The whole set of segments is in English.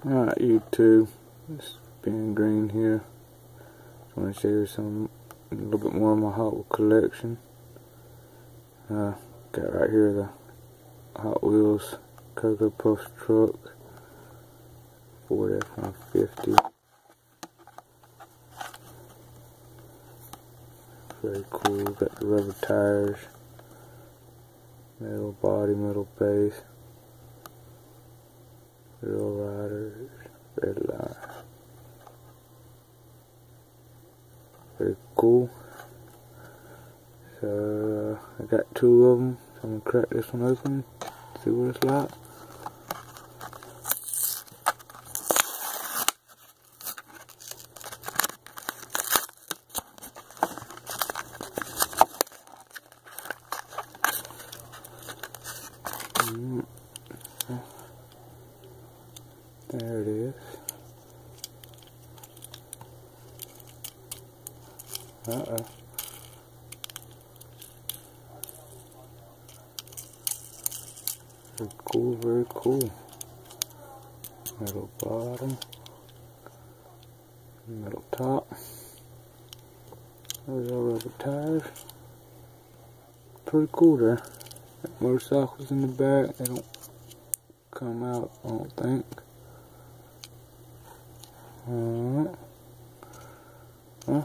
Alright, YouTube, it's Ben Green here. I want to show you a little bit more of my Hot Wheels collection. Got right here the Hot Wheels Cocoa Puffs truck, Ford F-150. Very cool. Got the rubber tires, metal body, metal base, Real Riders, red line. Very cool. So I got two of them. So I'm gonna crack this one open, see what it's like. There it is. Uh-oh. Very cool, very cool. Metal bottom. Metal top. Those are rubber tires. Pretty cool there. That motorcycles in the back. They don't come out, I don't think. Alright. Huh?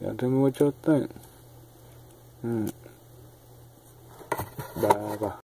Y'all tell me what y'all think. Bye bye.